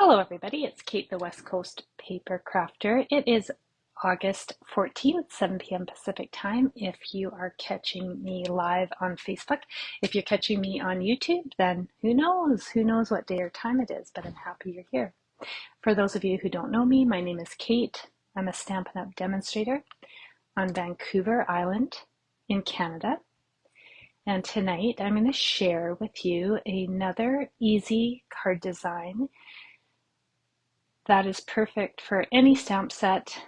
Hello everybody, it's Kate the West Coast Paper Crafter. It is August 14th, 7 p.m. Pacific time if you are catching me live on Facebook. If you're catching me on YouTube, then who knows? Who knows what day or time it is, but I'm happy you're here. For those of you who don't know me, my name is Kate. I'm a Stampin' Up! Demonstrator on Vancouver Island in Canada. And tonight I'm going to share with you another easy card design that is perfect for any stamp set,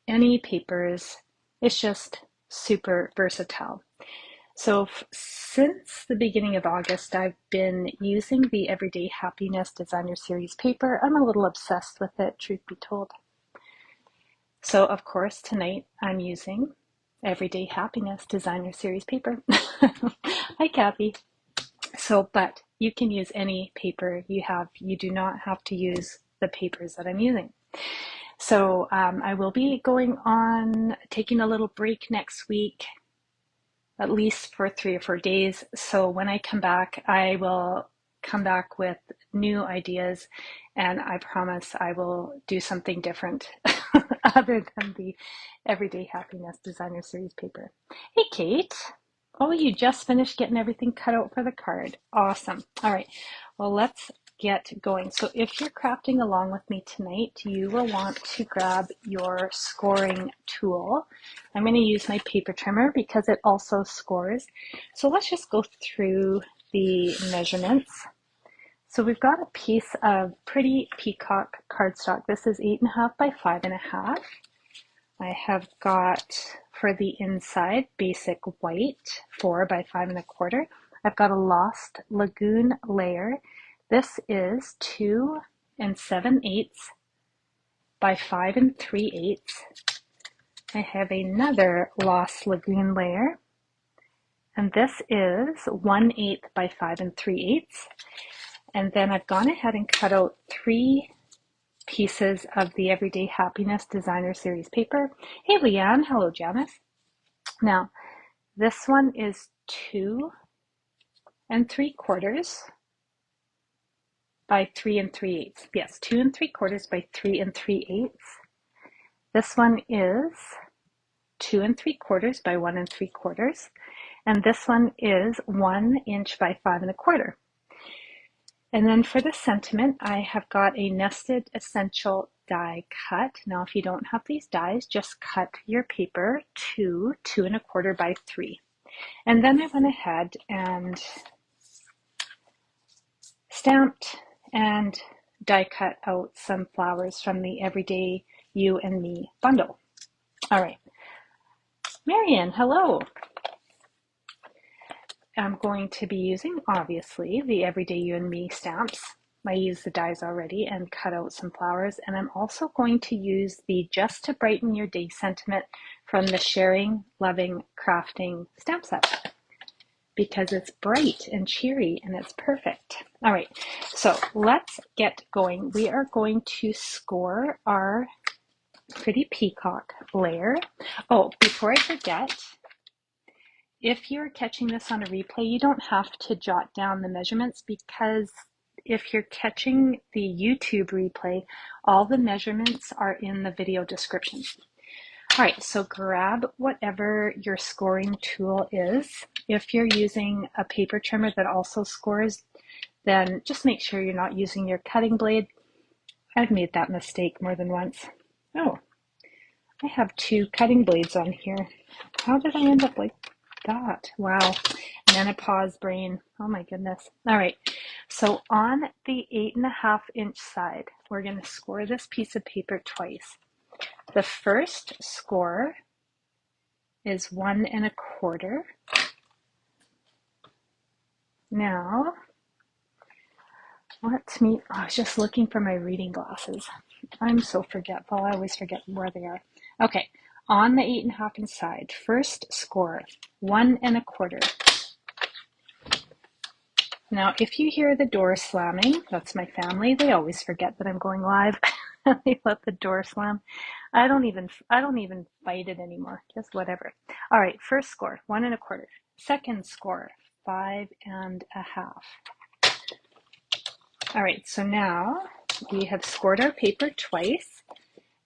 any papers. It's just super versatile. So since the beginning of August, I've been using the Everyday Happiness Designer Series paper. I'm a little obsessed with it, truth be told. So of course, tonight I'm using Everyday Happiness Designer Series paper. Hi, Kathy. So, but you can use any paper you have. You do not have to use the papers that I'm using. So I will be going on, taking a little break next week, at least for 3 or 4 days. So when I come back, I will come back with new ideas, and I promise I will do something different other than the Everyday Happiness Designer Series paper. Hey, Kate. Oh, you just finished getting everything cut out for the card. Awesome. All right. Well, let's get going. So if you're crafting along with me tonight, you will want to grab your scoring tool. I'm going to use my paper trimmer because it also scores. So let's just go through the measurements. So we've got a piece of pretty Peacock cardstock. This is 8.5 by 5.5. I have got, for the inside, basic white, 4 by 5.25. I've got a lost Lagoon layer. This is 2 7/8 by 5 3/8. I have another lost Lagoon layer, and this is 1/8 by 5 3/8. And then I've gone ahead and cut out 3 pieces of the Everyday Happiness Designer Series paper. Hey, Leanne. Hello, Janice. Now, this one is 2 3/4 by 3 3/8. Yes, 2 3/4 by 3 3/8. This one is 2 3/4 by 1 3/4. And this one is 1 inch by 5 1/4. And then for the sentiment, I have got a nested essential die cut. Now, if you don't have these dies, just cut your paper to 2 1/4 by 3. And then I went ahead and stamped and die cut out some flowers from the Everyday You and Me bundle. All right. Marian, hello. I'm going to be using, obviously, the Everyday You and Me stamps. I used the dies already and cut out some flowers. And I'm also going to use the Just to Brighten Your Day sentiment from the Sharing, Loving, Crafting stamp set, because it's bright and cheery and it's perfect. All right, so let's get going. We are going to score our pretty peacock layer. Oh, before I forget, if you're catching this on a replay, you don't have to jot down the measurements, because if you're catching the YouTube replay, all the measurements are in the video description. All right, so grab whatever your scoring tool is. If you're using a paper trimmer that also scores, then just make sure you're not using your cutting blade. I've made that mistake more than once. Oh, I have 2 cutting blades on here. How did I end up like that? Wow, menopause brain. Oh my goodness. All right, so on the 8.5 inch side, we're going to score this piece of paper twice. The first score is 1 1/4. Now, let me, I was just looking for my reading glasses. I'm so forgetful. I always forget where they are. Okay, on the 8.5 inch side, first score, 1 1/4. Now, if you hear the door slamming, that's my family. They always forget that I'm going live. They let the door slam. I don't even fight it anymore. Just whatever. All right, first score, 1 1/4. Second score, 5 1/2. All right, so now we have scored our paper twice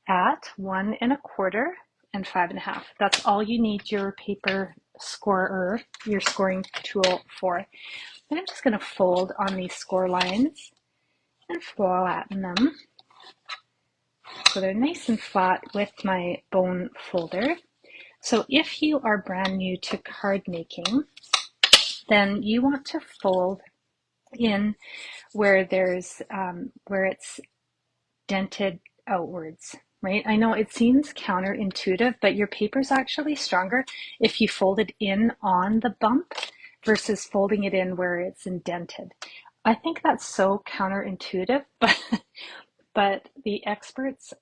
at 1 1/4 and 5 1/2. That's all you need your paper scorer, your scoring tool for. And I'm just going to fold on these score lines and flatten them so they're nice and flat with my bone folder. So if you are brand new to card making, then you want to fold in where there's where it's dented outwards, right? I know it seems counterintuitive, but your paper's actually stronger if you fold it in on the bump versus folding it in where it's indented. I think that's so counterintuitive, but the experts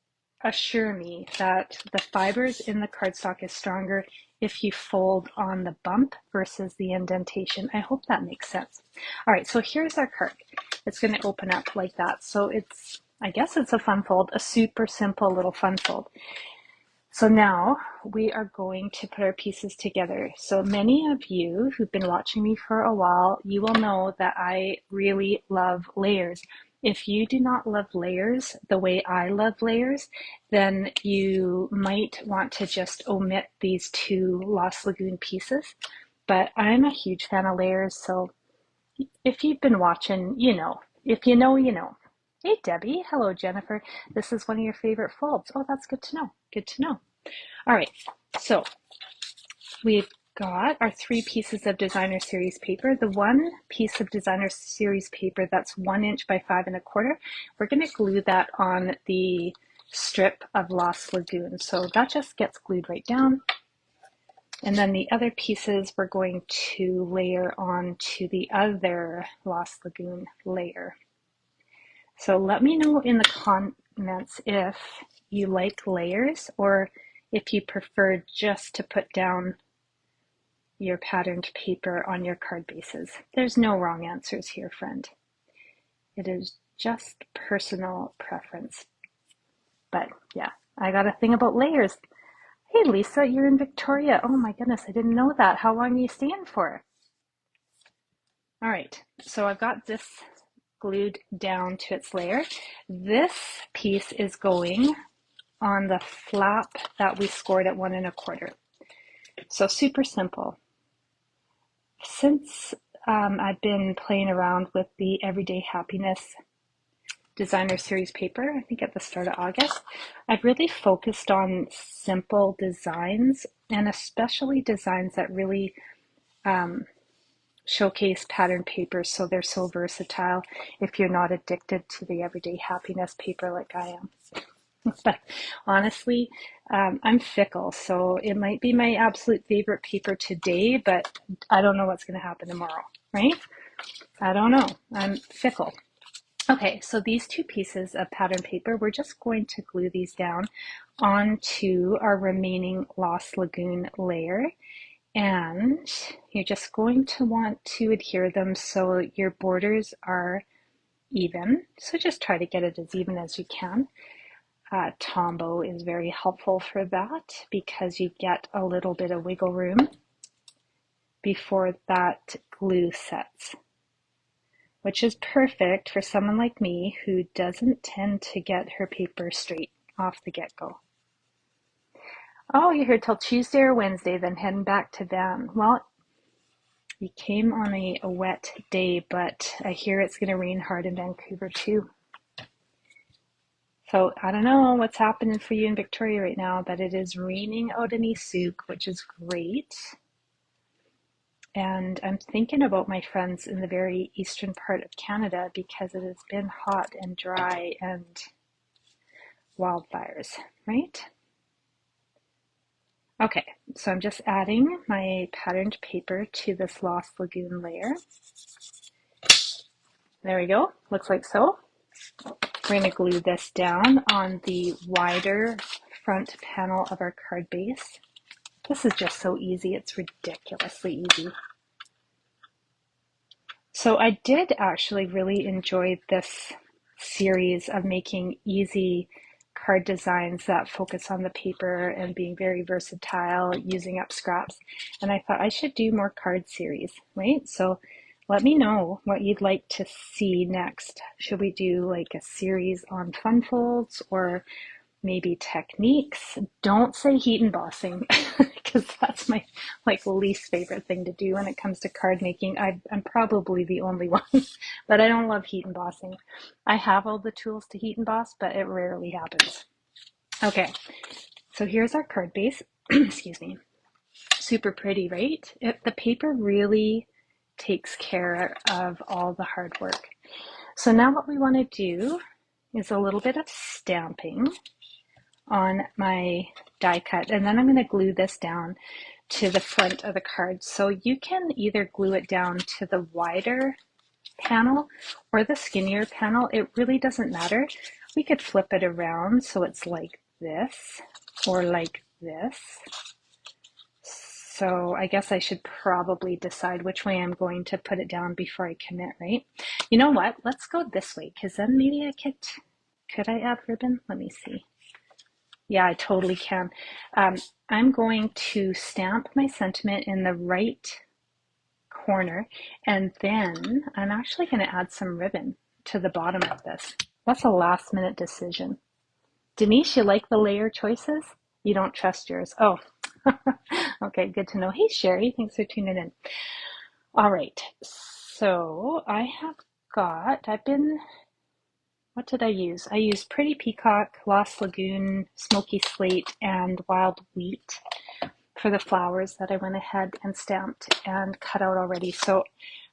assure me that the fibers in the cardstock is stronger if you fold on the bump versus the indentation. I hope that makes sense. All right, so here's our card. It's going to open up like that. So it's, I guess it's a fun fold, a super simple little fun fold. So now we are going to put our pieces together. So many of you who've been watching me for a while, you will know that I really love layers. If you do not love layers the way I love layers, then you might want to just omit these two Lost Lagoon pieces. But I'm a huge fan of layers, so if you've been watching, you know. If you know, you know. Hey, Debbie. Hello, Jennifer. This is one of your favorite folds. Oh, that's good to know. Good to know. All right, so we've got our 3 pieces of designer series paper. The one piece of designer series paper that's 1 inch by 5 1/4, we're going to glue that on the strip of Lost Lagoon. So that just gets glued right down. And then the other pieces we're going to layer onto the other Lost Lagoon layer. So let me know in the comments if you like layers or if you prefer just to put down your patterned paper on your card bases. There's no wrong answers here, friend. It is just personal preference. But yeah, I got a thing about layers. Hey Lisa, you're in Victoria. Oh my goodness, I didn't know that. How long are you staying for? All right, so I've got this glued down to its layer. This piece is going on the flap that we scored at 1 1/4. So super simple. Since I've been playing around with the Everyday Happiness designer series paper, I think at the start of August, I've really focused on simple designs and especially designs that really showcase pattern papers, so they're so versatile if you're not addicted to the Everyday Happiness paper like I am. But honestly, I'm fickle, so it might be my absolute favorite paper today, but I don't know what's going to happen tomorrow, right? I don't know. I'm fickle. Okay, so these 2 pieces of pattern paper, we're just going to glue these down onto our remaining Lost Lagoon layer. And you're just going to want to adhere them so your borders are even. So just try to get it as even as you can. Tombow is very helpful for that because you get a little bit of wiggle room before that glue sets, which is perfect for someone like me who doesn't tend to get her paper straight off the get-go. Oh, you're here till Tuesday or Wednesday, then heading back to Van. Well, you came on a wet day, but I hear it's going to rain hard in Vancouver too. So I don't know what's happening for you in Victoria right now, but it is raining out in East, which is great. And I'm thinking about my friends in the very eastern part of Canada because it has been hot and dry and wildfires, right? Okay, so I'm just adding my patterned paper to this Lost Lagoon layer. There we go, looks like so. We're going to glue this down on the wider front panel of our card base. This is just so easy, it's ridiculously easy. So I did actually really enjoy this series of making easy card designs that focus on the paper and being very versatile, using up scraps. And I thought I should do more card series, right? So Let me know what you'd like to see next. Should we do like a series on fun folds or maybe techniques? Don't say heat embossing because that's my like least favorite thing to do when it comes to card making. I'm probably the only one, but I don't love heat embossing. I have all the tools to heat emboss, but it rarely happens. Okay, so here's our card base. Excuse me. Super pretty, right? The paper really takes care of all the hard work. So now what we want to do is a little bit of stamping on my die cut, and then I'm going to glue this down to the front of the card. So you can either glue it down to the wider panel or the skinnier panel. It really doesn't matter. We could flip it around so it's like this or like this. So I guess I should probably decide which way I'm going to put it down before I commit, right? You know what? Let's go this way, because then maybe could I add ribbon? Let me see. Yeah, I totally can. I'm going to stamp my sentiment in the right corner, and then I'm actually going to add some ribbon to the bottom of this. That's a last minute decision. Denise, you like the layer choices? You don't trust yours. Oh, okay, good to know. Hey, Sherry, thanks for tuning in. All right, so what did I use? I used Pretty Peacock, Lost Lagoon, Smoky Slate, and Wild Wheat for the flowers that I went ahead and stamped and cut out already. So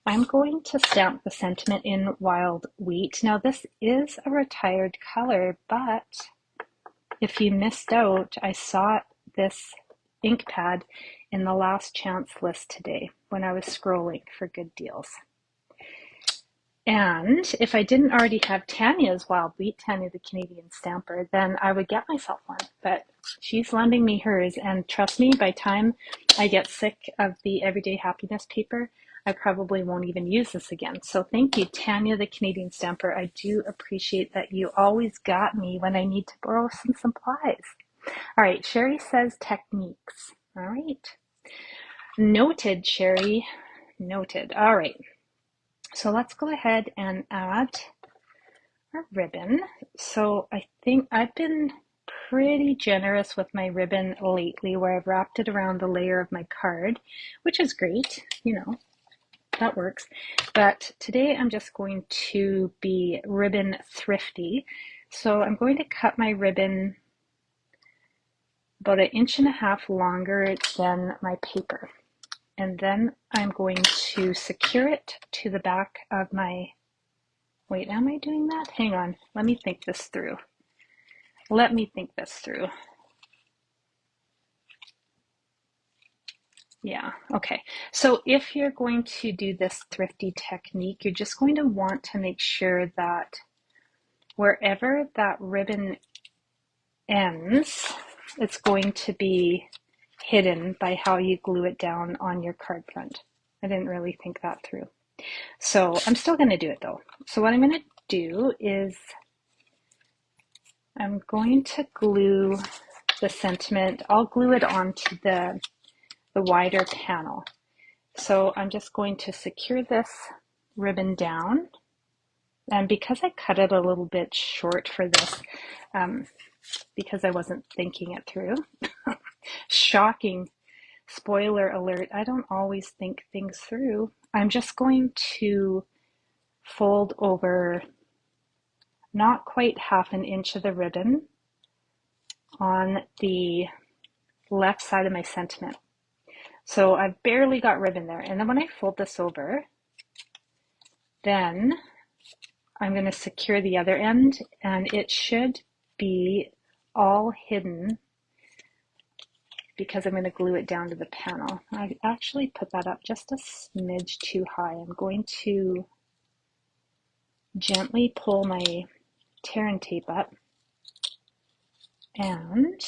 I'm going to stamp the sentiment in Wild Wheat. Now this is a retired color, but if you missed out, I saw this ink pad in the last chance list today when I was scrolling for good deals. And if I didn't already have Tanya's Wild Wheat, Tanya the Canadian Stamper, then I would get myself one. But she's lending me hers, and trust me, by the time I get sick of the Everyday Happiness paper, I probably won't even use this again. So thank you, Tanya the Canadian Stamper. I do appreciate that you always got me when I need to borrow some supplies. All right, Sherry says techniques. All right. Noted, Sherry. Noted. All right. So let's go ahead and add our ribbon. So I think I've been pretty generous with my ribbon lately, where I've wrapped it around the layer of my card, which is great, you know, that works. But today I'm just going to be ribbon thrifty. So I'm going to cut my ribbon about 1.5 inches longer than my paper. And then I'm going to secure it to the back of my, wait, am I doing that? Hang on, let me think this through. Yeah, okay. So if you're going to do this thrifty technique, you're just going to want to make sure that wherever that ribbon ends, it's going to be hidden by how you glue it down on your card front. I didn't really think that through. So I'm still going to do it though. So what I'm going to do is I'm going to glue the sentiment. I'll glue it onto the wider panel. So I'm just going to secure this ribbon down. And because I cut it a little bit short for this, because I wasn't thinking it through, shocking spoiler alert, I don't always think things through. I'm just going to fold over not quite 1/2 inch of the ribbon on the left side of my sentiment. So I've barely got ribbon there. And then when I fold this over, then I'm going to secure the other end, and it should be all hidden because I'm going to glue it down to the panel. I actually put that up just a smidge too high. I'm going to gently pull my tear and tape up and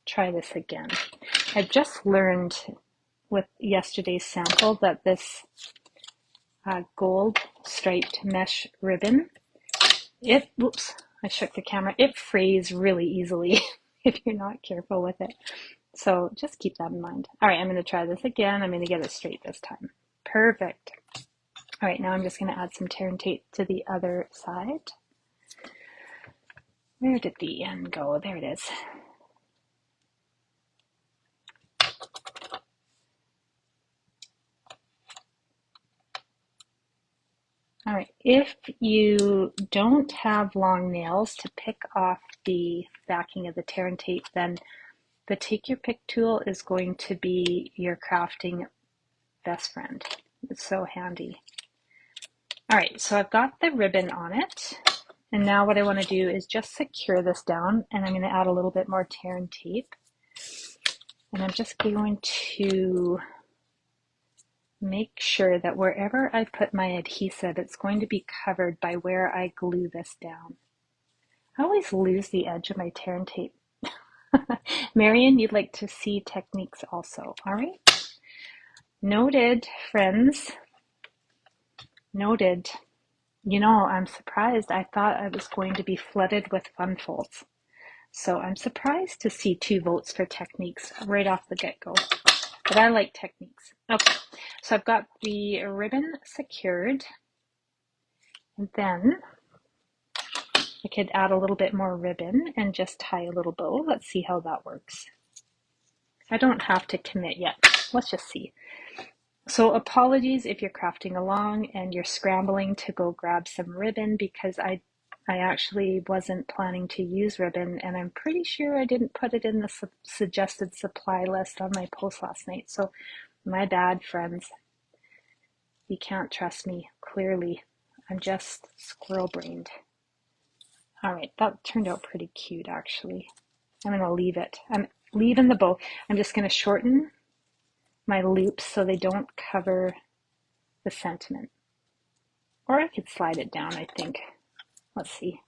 try this again. I've just learned with yesterday's sample that this gold striped mesh ribbon, whoops, I shook the camera, it frays really easily if you're not careful with it. So just keep that in mind. All right, I'm going to try this again. I'm going to get it straight this time. Perfect. All right, now I'm just going to add some tear and tape to the other side. Where did the end go? There it is. All right, if you don't have long nails to pick off the backing of the tear and tape, then the Take Your Pick tool is going to be your crafting best friend. It's so handy. All right, so I've got the ribbon on it. And now what I want to do is just secure this down, and I'm going to add a little bit more tear and tape. And I'm just going to make sure that wherever I put my adhesive, it's going to be covered by where I glue this down. I always lose the edge of my tear and tape. Marion, you'd like to see techniques also. All right. Noted, friends. Noted. You know, I'm surprised. I thought I was going to be flooded with fun folds. So I'm surprised to see 2 votes for techniques right off the get-go. But I like techniques. Okay, so I've got the ribbon secured. And then I could add a little bit more ribbon and just tie a little bow. Let's see how that works. I don't have to commit yet. Let's just see. So apologies if you're crafting along and you're scrambling to go grab some ribbon, because I actually wasn't planning to use ribbon, and I'm pretty sure I didn't put it in the suggested supply list on my post last night. So my bad, friends. You can't trust me, clearly. I'm just squirrel-brained. All right, that turned out pretty cute, actually. I'm going to leave it. I'm leaving the bow. I'm just going to shorten my loops so they don't cover the sentiment. Or I could slide it down, I think. Let's see.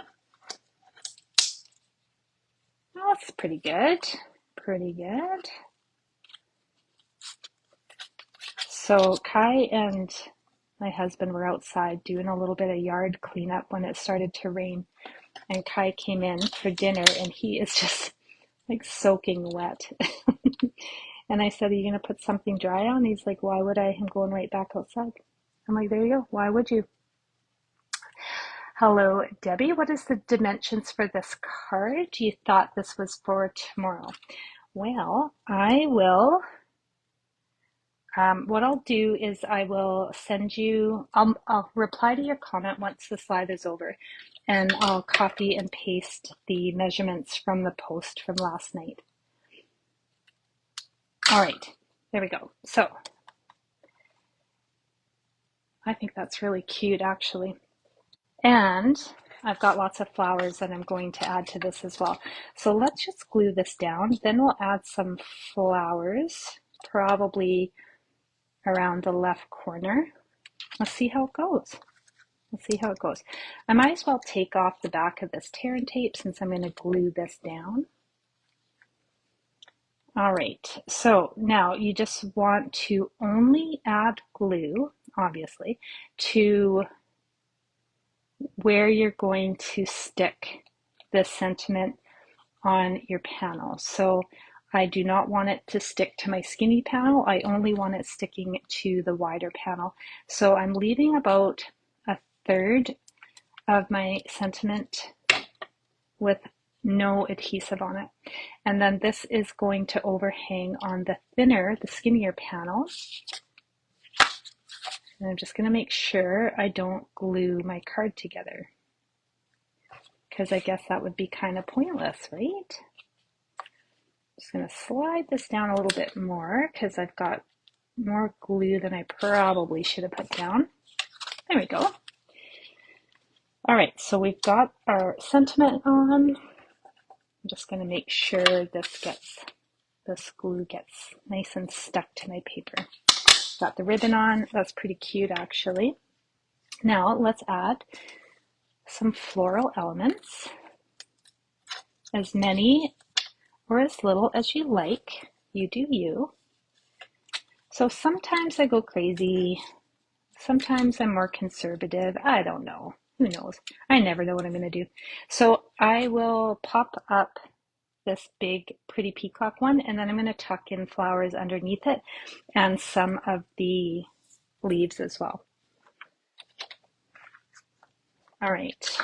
Oh, that's pretty good. Pretty good. So Kai and my husband were outside doing a little bit of yard cleanup when it started to rain. And Kai came in for dinner and he is just like soaking wet. And I said, are you going to put something dry on? He's like, why would I? I'm going right back outside. I'm like, there you go. Why would you? Hello, Debbie. What is the dimensions for this card? You thought this was for tomorrow. Well, I will, what I'll do is I will send you, I'll reply to your comment once the slide is over, and I'll copy and paste the measurements from the post from last night. All right, there we go. So I think that's really cute, actually. And I've got lots of flowers that I'm going to add to this as well. So let's just glue this down. Then we'll add some flowers, probably around the left corner. Let's see how it goes. Let's see how it goes. I might as well take off the back of this tear and tape since I'm going to glue this down. All right, so now you just want to only add glue, obviously, to where you're going to stick the sentiment on your panel. So I do not want it to stick to my skinny panel. I only want it sticking to the wider panel. So I'm leaving about 1/3 of my sentiment with no adhesive on it. And then this is going to overhang on the thinner, the skinnier panel. And I'm just going to make sure I don't glue my card together, because I guess that would be kind of pointless, right? Just going to slide this down a little bit more because I've got more glue than I probably should have put down. There we go. All right, so we've got our sentiment on. I'm just going to make sure this glue gets nice and stuck to my paper. Got the ribbon on. That's pretty cute, actually. Now let's add some floral elements, as many or as little as you like. You do you. So sometimes I go crazy. Sometimes I'm more conservative. I don't know. Who knows? I never know what I'm going to do. So I will pop up this big pretty peacock one, and then I'm going to tuck in flowers underneath it and some of the leaves as well. All right,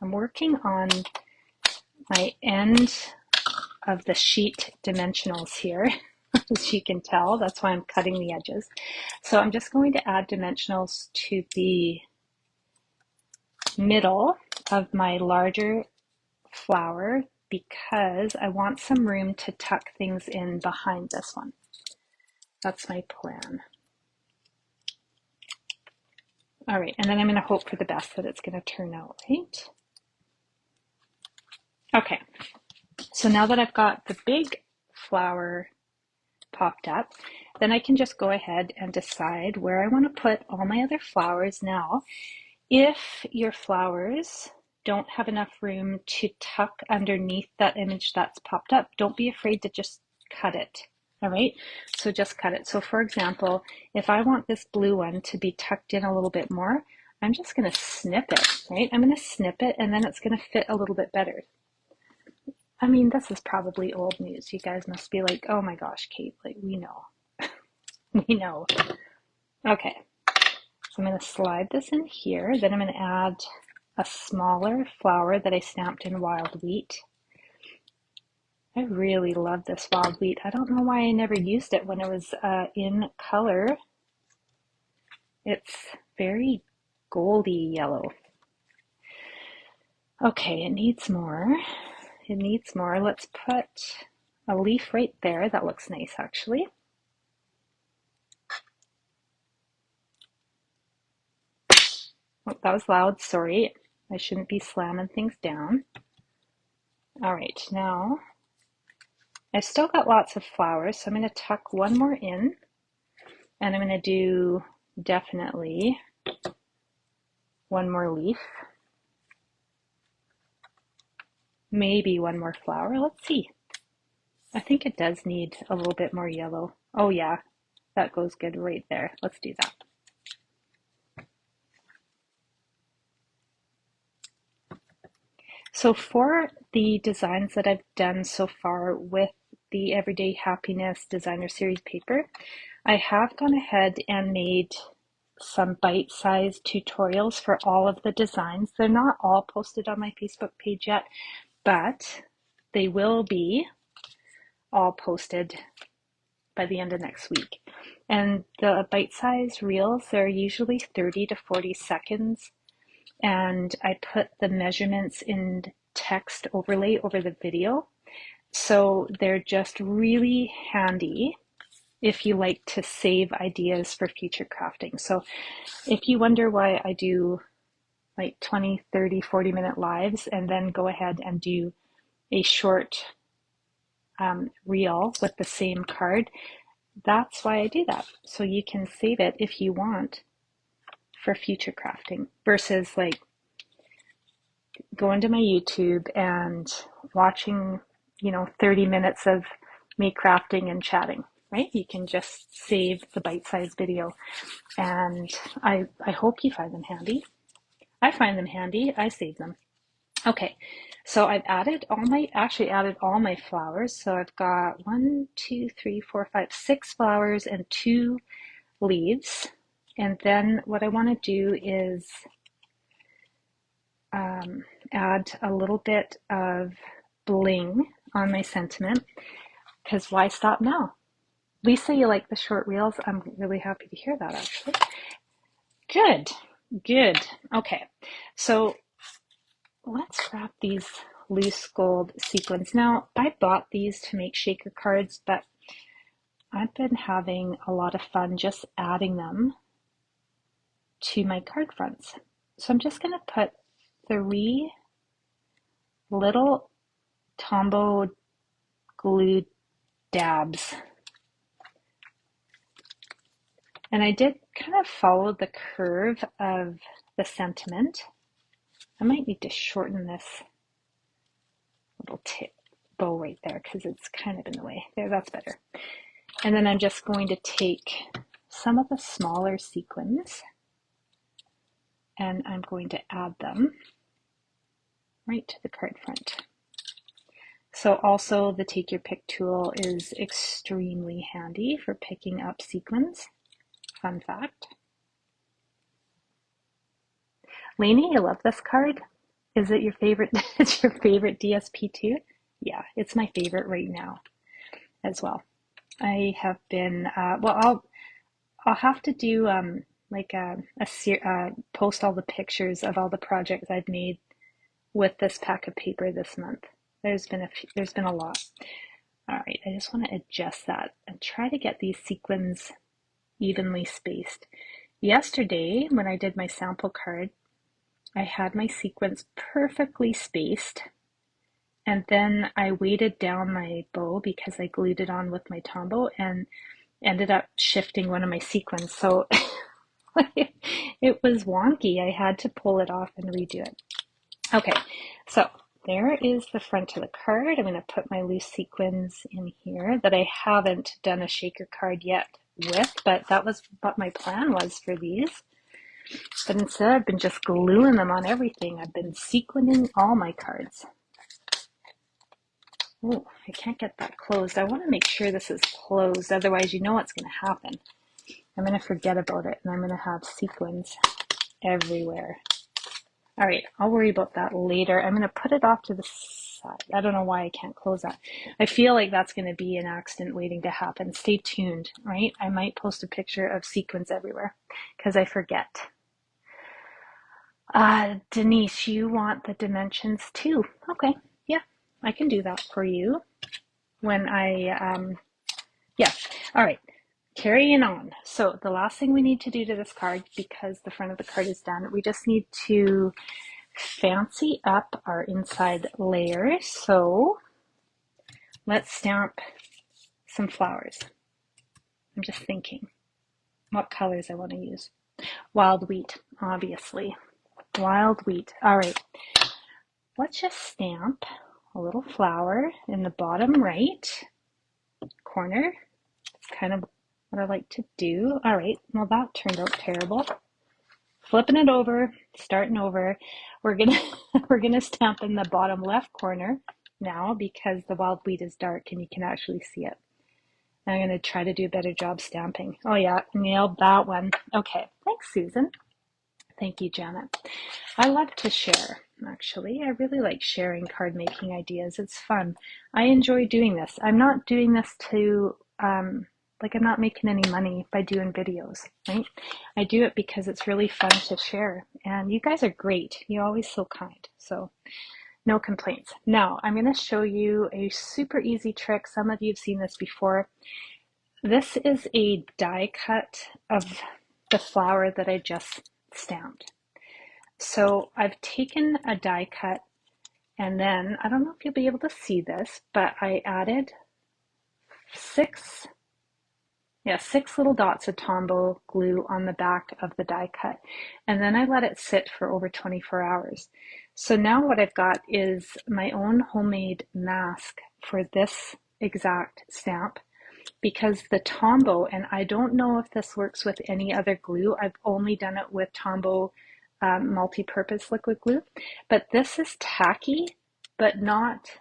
I'm working on my end of the sheet dimensionals here, as you can tell. That's why I'm cutting the edges. So I'm just going to add dimensionals to the middle of my larger flower because I want some room to tuck things in behind this one. That's my plan. All right, and then I'm going to hope for the best that it's going to turn out right. Okay, so now that I've got the big flower popped up, then I can just go ahead and decide where I want to put all my other flowers now. If your flowers don't have enough room to tuck underneath that image that's popped up, don't be afraid to just cut it. All right, so just cut it. So for example, if I want this blue one to be tucked in a little bit more, I'm just going to snip it, right? I'm going to snip it and then it's going to fit a little bit better. I mean, this is probably old news. You guys must be like, oh my gosh, Kate, like we know. We know. Okay, so I'm going to slide this in here. Then I'm going to add a smaller flower that I stamped in wild wheat. I really love this wild wheat. I don't know why I never used it when it was in color. It's very goldy yellow. Okay, it needs more. It needs more. Let's put a leaf right there. That looks nice, actually. Oh, that was loud. Sorry. I shouldn't be slamming things down. All right, now I've still got lots of flowers, so I'm going to tuck one more in, and I'm going to do definitely one more leaf. Maybe one more flower. Let's see. I think it does need a little bit more yellow. Oh yeah, that goes good right there. Let's do that. So for the designs that I've done so far with the Everyday Happiness Designer Series paper, I have gone ahead and made some bite-sized tutorials for all of the designs. They're not all posted on my Facebook page yet, but they will be all posted by the end of next week. And the bite-sized reels, they're usually 30 to 40 seconds. And I put the measurements in text overlay over the video. So they're just really handy if you like to save ideas for future crafting. So if you wonder why I do like 20, 30, 40-minute lives and then go ahead and do a short reel with the same card, that's why I do that. So you can save it if you want for future crafting versus like going to my YouTube and watching, 30 minutes of me crafting and chatting, right? You can just save the bite-sized video, and I hope you find them handy. I find them handy. I save them. Okay, so I've added all my flowers. So I've got 1, 2, 3, 4, 5, 6 flowers and 2 leaves. And then what I want to do is add a little bit of bling on my sentiment, because why stop now? Lisa, you like the short reels? I'm really happy to hear that, actually. Good. Okay, so let's wrap these loose gold sequins. Now, I bought these to make shaker cards, but I've been having a lot of fun just adding them to my card fronts. So I'm just going to put 3 little Tombow glue dabs. And I did kind of follow the curve of the sentiment. I might need to shorten this little tip bow right there because it's kind of in the way. There, that's better. And then I'm just going to take some of the smaller sequins and I'm going to add them right to the card front. So also the Take Your Pick tool is extremely handy for picking up sequins. Fun fact. Lainey, you love this card? Is it your favorite? It's your favorite DSP too? Yeah, it's my favorite right now as well. I have been, I'll have to do like post all the pictures of all the projects I've made with this pack of paper this month. There's been a lot. All right, I just want to adjust that and try to get these sequins evenly spaced. Yesterday, when I did my sample card, I had my sequins perfectly spaced, and then I weighted down my bow because I glued it on with my Tombow and ended up shifting one of my sequins. So it was wonky. I had to pull it off and redo it. Okay, so there is the front of the card. I'm going to put my loose sequins in here that I haven't done a shaker card yet with, but that was what my plan was for these. But instead, I've been just gluing them on everything. I've been sequining all my cards. Oh, I can't get that closed. I want to make sure this is closed, otherwise you know what's going to happen. I'm going to forget about it, and I'm going to have sequins everywhere. All right, I'll worry about that later. I'm going to put it off to the side. I don't know why I can't close that. I feel like that's going to be an accident waiting to happen. Stay tuned, right? I might post a picture of sequins everywhere because I forget. Denise, you want the dimensions too? Okay, yeah, I can do that for you when yeah. All right, carrying on. So the last thing we need to do to this card, because the front of the card is done, we just need to fancy up our inside layers. So let's stamp some flowers. I'm just thinking what colors I want to use. Wild wheat, obviously. Wild wheat. All right. Let's just stamp a little flower in the bottom right corner. It's kind of what I like to do. All right. Well, that turned out terrible. Flipping it over, starting over. We're gonna stamp in the bottom left corner now because the wild wheat is dark and you can actually see it. I'm going to try to do a better job stamping. Oh yeah, nailed that one. Okay, thanks Susan. Thank you, Janet. I love to share, actually. I really like sharing card making ideas. It's fun. I enjoy doing this. I'm not doing this to, like I'm not making any money by doing videos, right? I do it because it's really fun to share. And you guys are great. You're always so kind. So no complaints. Now, I'm going to show you a super easy trick. Some of you have seen this before. This is a die cut of the flower that I just stamped. So I've taken a die cut and then, I don't know if you'll be able to see this, but I added six little dots of Tombow glue on the back of the die cut. And then I let it sit for over 24 hours. So now what I've got is my own homemade mask for this exact stamp, because the Tombow, and I don't know if this works with any other glue, I've only done it with Tombow multi-purpose liquid glue, but this is tacky, but not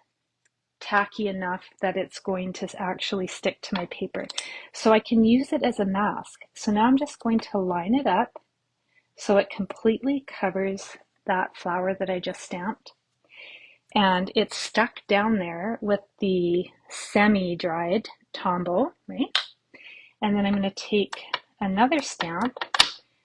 tacky enough that it's going to actually stick to my paper. So I can use it as a mask. So now I'm just going to line it up so it completely covers that flower that I just stamped. And it's stuck down there with the semi-dried Tombow, right? And then I'm going to take another stamp.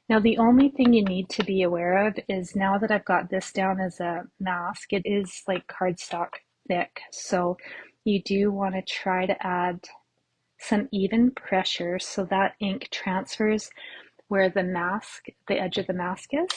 Now the only thing you need to be aware of is now that I've got this down as a mask, it is like cardstock thick. So you do want to try to add some even pressure so that ink transfers where the edge of the mask is.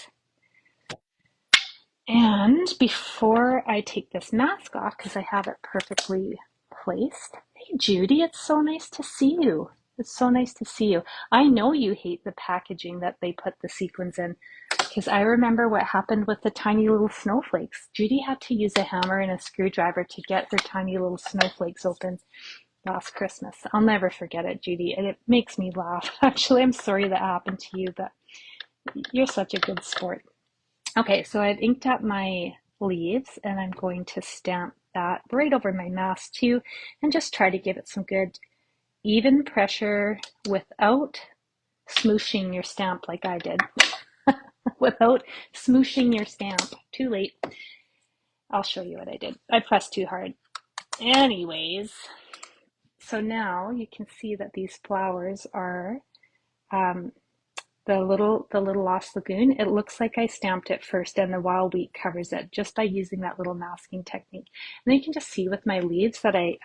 And before I take this mask off, because I have it perfectly placed. Hey Judy, it's so nice to see you. It's so nice to see you. I know you hate the packaging that they put the sequins in, because I remember what happened with the tiny little snowflakes. Judy had to use a hammer and a screwdriver to get her tiny little snowflakes open last Christmas. I'll never forget it, Judy, and it makes me laugh. Actually, I'm sorry that happened to you, but you're such a good sport. Okay, so I've inked up my leaves and I'm going to stamp that right over my mask too, and just try to give it some good even pressure without smooshing your stamp like I did without smooshing your stamp. Too late. I'll show you what I did. I pressed too hard. Anyways, so now you can see that these flowers are the little Lost Lagoon. It looks like I stamped it first and the wild wheat covers it just by using that little masking technique. And then you can just see with my leaves that I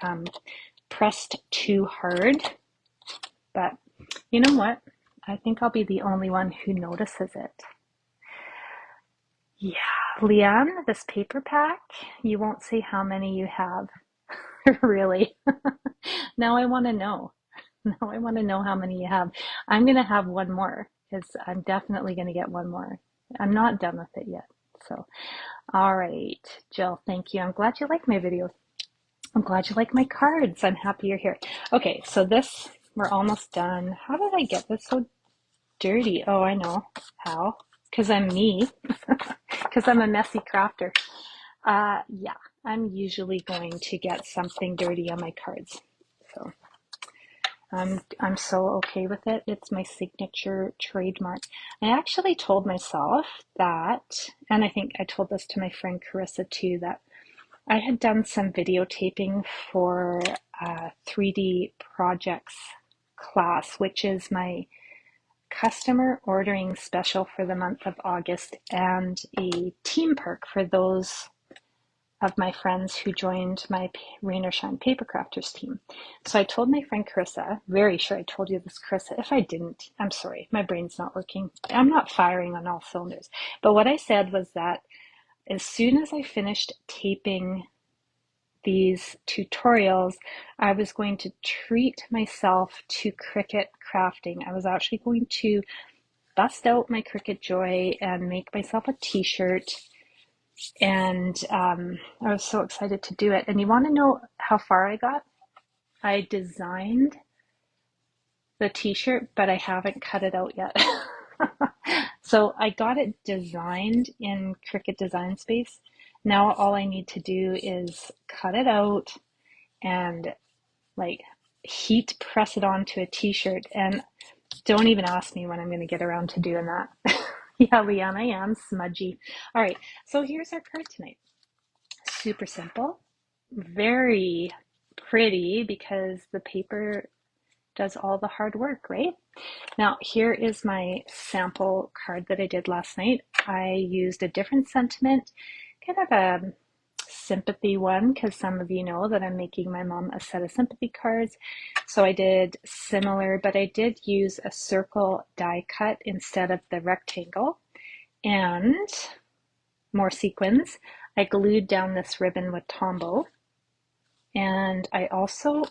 pressed too hard. But you know what? I think I'll be the only one who notices it. Yeah, Leanne, this paper pack, you won't say how many you have. Really. Now I want to know. Now I want to know how many you have. I'm going to have one more because I'm definitely going to get one more. I'm not done with it yet. So, all right, Jill, thank you. I'm glad you like my videos. I'm glad you like my cards. I'm happy you're here. Okay, so this, we're almost done. How did I get this so dirty? Oh, I know how. Because I'm me. Because I'm a messy crafter. Yeah, I'm usually going to get something dirty on my cards. So I'm so okay with it. It's my signature trademark. I actually told myself that, and I think I told this to my friend Carissa too, that I had done some videotaping for 3D projects class, which is my customer ordering special for the month of August, and a team perk for those of my friends who joined my Rain or Shine Paper Crafters team. So I told my friend Carissa, very sure I told you this, Carissa. If I didn't, I'm sorry, my brain's not working. I'm not firing on all cylinders. But what I said was that as soon as I finished taping these tutorials, I was going to treat myself to Cricut crafting. I was actually going to bust out my Cricut Joy and make myself a t-shirt. And I was so excited to do it. And you want to know how far I got? I designed the t-shirt, but I haven't cut it out yet. So I got it designed in Cricut Design Space. Now all I need to do is cut it out and like heat press it onto a t-shirt. And don't even ask me when I'm going to get around to doing that. Yeah, Leanne, I am smudgy. All right, so here's our card tonight. Super simple, very pretty because the paper does all the hard work, right? Now, here is my sample card that I did last night. I used a different sentiment, kind of a sympathy one, because some of you know that I'm making my mom a set of sympathy cards. So I did similar, but I did use a circle die cut instead of the rectangle, and more sequins. I glued down this ribbon with Tombow, and I also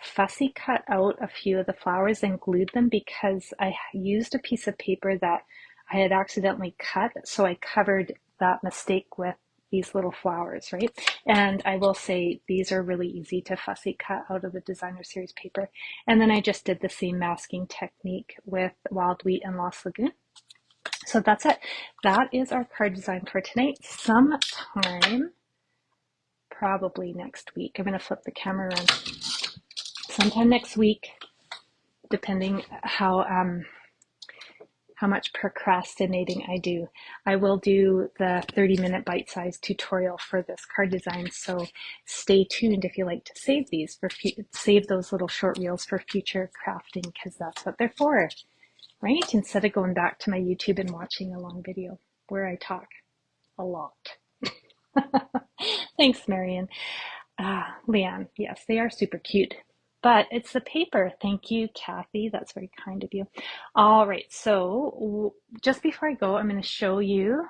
fussy cut out a few of the flowers and glued them because I used a piece of paper that I had accidentally cut, so I covered that mistake with these little flowers, right? And I will say these are really easy to fussy cut out of the designer series paper. And then I just did the same masking technique with Wild Wheat and Lost Lagoon. So that's it. That is our card design for tonight. Sometime, probably next week. I'm going to flip the camera around. Sometime next week, depending how much procrastinating I do, I will do the 30-minute bite-sized tutorial for this card design. So stay tuned if you like to save these for save those little short reels for future crafting, because that's what they're for, right? Instead of going back to my YouTube and watching a long video where I talk a lot. Thanks, Marion. Leanne, yes, they are super cute, but it's the paper. Thank you, Kathy. That's very kind of you. All right, so just before I go, I'm going to show you,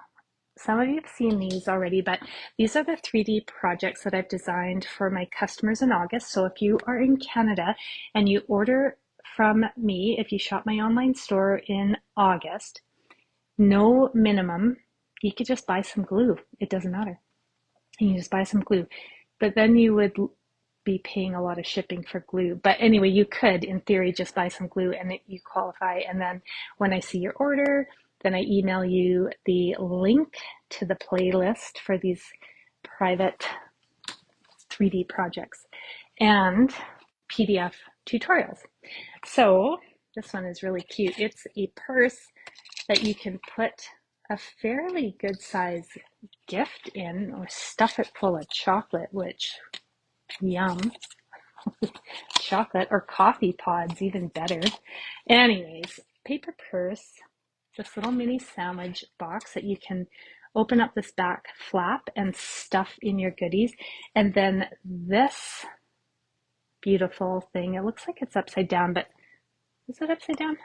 some of you have seen these already, but these are the 3D projects that I've designed for my customers in August. So if you are in Canada and you order from me, if you shop my online store in August, no minimum, you could just buy some glue. It doesn't matter. You just buy some glue. But then you would be paying a lot of shipping for glue. But anyway, you could, in theory, just buy some glue and you qualify. And then when I see your order, then I email you the link to the playlist for these private 3D projects and PDF tutorials. So This one is really cute. It's a purse that you can put a fairly good size gift in or stuff it full of chocolate, which, yum. Chocolate or coffee pods, even better. Anyways, paper purse, this little mini sandwich box that you can open up this back flap and stuff in your goodies. And then this beautiful thing, it looks like it's upside down, but is it upside down?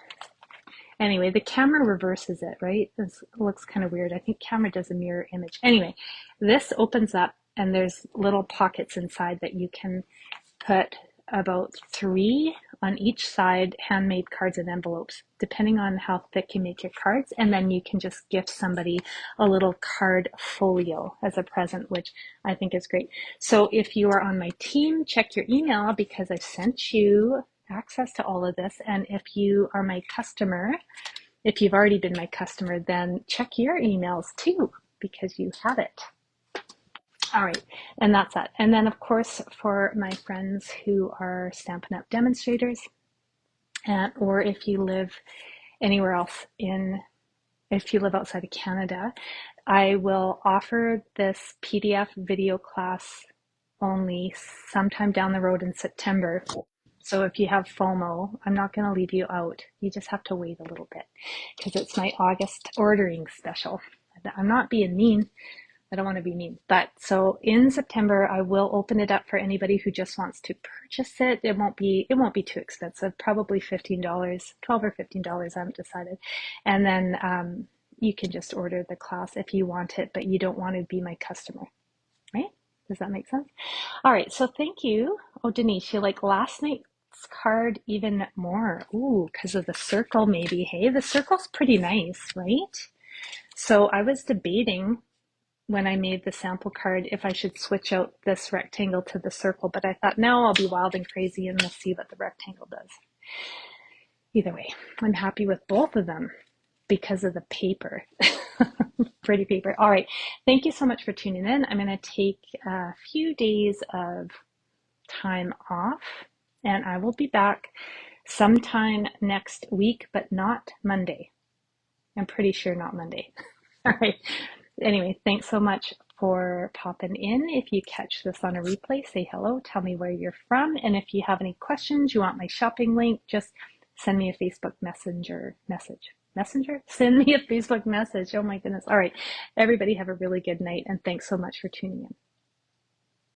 Anyway, the camera reverses it, right? This looks kind of weird. I think camera does a mirror image. Anyway, this opens up and there's little pockets inside that you can put about 3 on each side, handmade cards and envelopes, depending on how thick you make your cards. And then you can just gift somebody a little card folio as a present, which I think is great. So if you are on my team, check your email because I've sent you access to all of this. And if you are my customer, if you've already been my customer, then check your emails too, because you have it. All right, and that's that. And then, of course, for my friends who are Stampin' Up! Demonstrators, or if you live anywhere else if you live outside of Canada, I will offer this PDF video class only sometime down the road in September. So if you have FOMO, I'm not going to leave you out. You just have to wait a little bit because it's my August ordering special. I'm not being mean. I don't want to be mean, but so in September, I will open it up for anybody who just wants to purchase it. It won't be too expensive, probably $15, $12 or $15. I haven't decided. And then you can just order the class if you want it, but you don't want to be my customer, right? Does that make sense? All right. So thank you. Oh, Denise, you like last night's card even more. Ooh, because of the circle maybe. Hey, the circle's pretty nice, right? So I was debating when I made the sample card if I should switch out this rectangle to the circle, but I thought, no, I'll be wild and crazy and we'll see what the rectangle does. Either way, I'm happy with both of them because of the paper. Pretty paper. All right. Thank you so much for tuning in. I'm going to take a few days of time off and I will be back sometime next week, but not Monday. I'm pretty sure not Monday. All right. Anyway, thanks so much for popping in. If you catch this on a replay, say hello, tell me where you're from. And if you have any questions, you want my shopping link, just send me a Facebook Messenger? Send me a Facebook message. Oh my goodness. All right. Everybody have a really good night and thanks so much for tuning in.